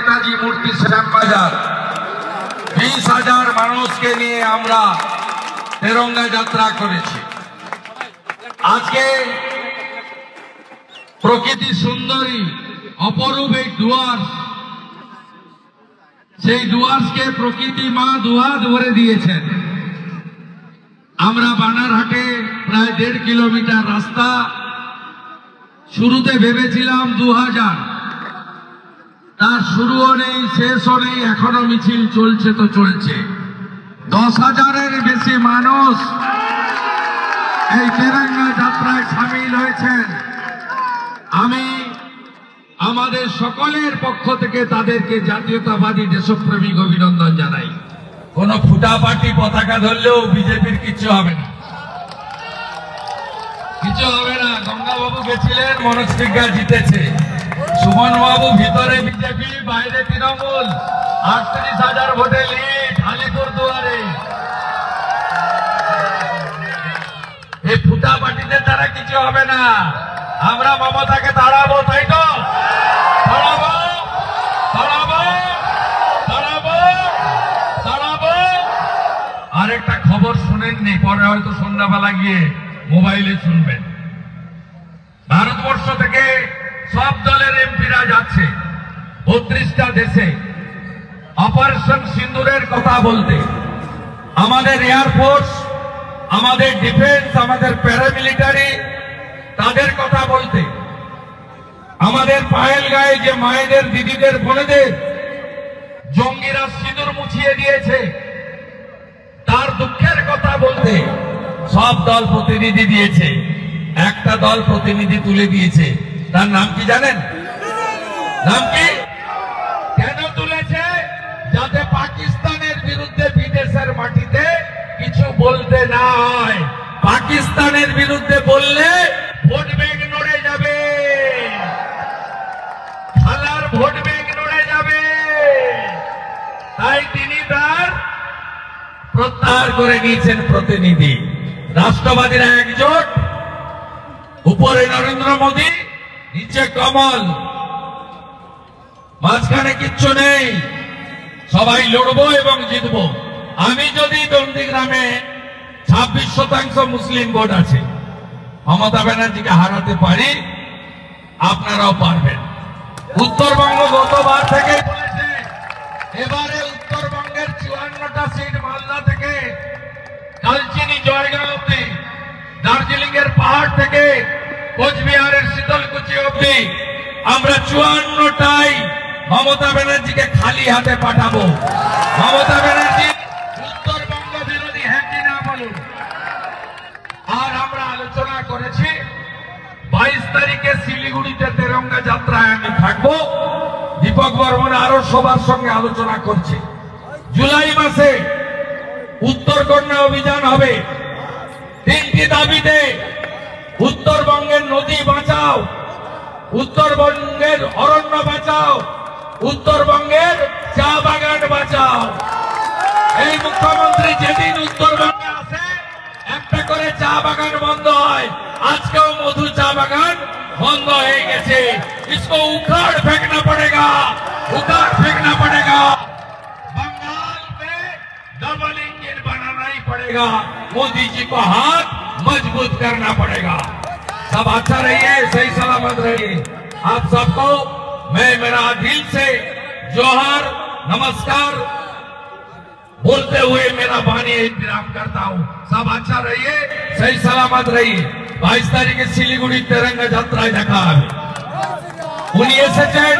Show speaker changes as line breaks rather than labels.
নেতাজি মূর্তি শ্যামবাজার 20,000 মানুষকে নিয়ে আমরা তেরঙ্গা যাত্রা করেছি। আজকে প্রকৃতি সুন্দরী অপরূপ এই ডুয়ার্স, সেই ডুয়ার্সকে প্রকৃতি মা দুহাত ভরে দিয়েছেন। আমরা বানারহাটে প্রায় 1.5 কিলোমিটার রাস্তা শুরুতে ভেবেছিলাম 2000, তার শুরুও নেই শেষও নেই, এখনো মিছিল চলছে তো চলছে। 10,000-এর বেশি মানুষ এই তেরঙ্গা যাত্রায় সামিল হয়েছেন। আমি আমাদের সকলের পক্ষ থেকে তাদেরকে জাতীয়তাবাদী দেশপ্রেমিক অভিনন্দন জানাই। কোন ফুটাপাটি পতাকা ধরলেও বিজেপির কিছু হবে না, কিছু হবে না। গঙ্গাবাবু গেছিলেন, মনোজ সিংহা জিতেছে। সুমন বাবু ভিতরে বিজেপি, বাইরে তৃণমূল, 38,000 ভোটে লিড আলিপুর দুয়ারে। এই ফুটাপাটিতে তারা কিছু হবে না। আমরা মমতাকে তাড়াবো, তাই তো? তাড়াবো, তাড়াবো, তাড়াবো, তাড়াবো। আরেকটা খবর শুনেননি, পরে হয়তো সন্ধ্যাবেলা গিয়ে মোবাইলে শুনবেন। ভারতবর্ষ থেকে সব দলের এমপিরা যাচ্ছে 32টা দেশে অপারেশন সিন্দুরের কথা বলতে। আমাদের এয়ারফোর্স, আমাদের ডিফেন্স, আমাদের প্যারামিলিটারি তাদের কথা বলতে, আমাদের পায়েল গায়ে যে মায়েদের, দিদিদের, বোনেদের জঙ্গিরা সিঁদুর মুছিয়ে দিয়েছে তার দুঃখের কথা বলতে সব দল প্রতিনিধি দিয়েছে। একটা দল প্রতিনিধি তুলে দিয়েছে, তার নাম কি জানেন? নাম কি? কেন তুলেছে? যাতে পাকিস্তানের বিরুদ্ধে বিদেশের মাটিতে কিছু বলতে না হয়। পাকিস্তানের বিরুদ্ধে বললে ভোট ব্যাংক নড়ে যাবে, খেলার ভোট ব্যাংক নড়ে যাবে। তাই তিনি তার প্রত্যাহার করে নিয়েছেন প্রতিনিধি। রাষ্ট্রবাদীরা একজোট, উপরে নরেন্দ্র মোদী, নিচে কমল, মাঝখানে কিচ্ছু নেই। সবাই লড়বো এবং জিতবো। আমি যদি নন্দীগ্রামে 26% মুসলিম ভোট আছে, মমতা ব্যানার্জিকে হারাতে পারি, আপনারাও পারবেন। উত্তরবঙ্গ গতবার থেকে বলেছে, এবারে উত্তরবঙ্গের 54টা সিট মালদা থেকে কালচিনি জয়গাঁও অব্দি, দার্জিলিং এর পাহাড় থেকে কোচবিহারের শীতলকুচি অব্দি আমরা 54টাই মমতা ব্যানার্জিকে খালি হাতে পাঠাবো। মমতা ব্যানার্জি উত্তরবঙ্গ বিরোধী, হ্যাঁ কি না বলুন? আর আমরা আলোচনা করেছি 22 তারিখে শিলিগুড়িতে তেরঙ্গা যাত্রায় আমি থাকবো। দীপক বর্মন আরো সবার সঙ্গে আলোচনা করছে। জুলাই মাসে উত্তরকন্যা অভিযান হবে। 3টি দাবিতে, উত্তরবঙ্গের নদী বাঁচাও, উত্তরবঙ্গের অরণ্য বাঁচাও, উত্তরবঙ্গের চা বাগান বাঁচাও। এই মুখ্যমন্ত্রী যেদিন উত্তরবঙ্গে আসে একটা করে চা বাগান বন্ধ হয়। আজকেও মধু চা বাগান বন্ধ হয়ে গেছে। इसको उखाड़ फेंकना पड़ेगा, उखाड़ फेंकना पड़ेगा। बंगाल में डबल इंजन बनाना ही पड़ेगा। मोदी जी को हाथ मजबूत करना पड़ेगा। सब अच्छा रहिए, सही सलामत रहिए। आप सबको मैं मेरा दिल से जोहार, नमस्कार बोलते हुए मेरा वाणी विराम करता हूँ। सब अच्छा रहिए, सही सलामत रहिए। 22 तारीखे শিলিগুড়ি তেরঙ্গা যাত্রায় দেখা হবে। উনি এসেছেন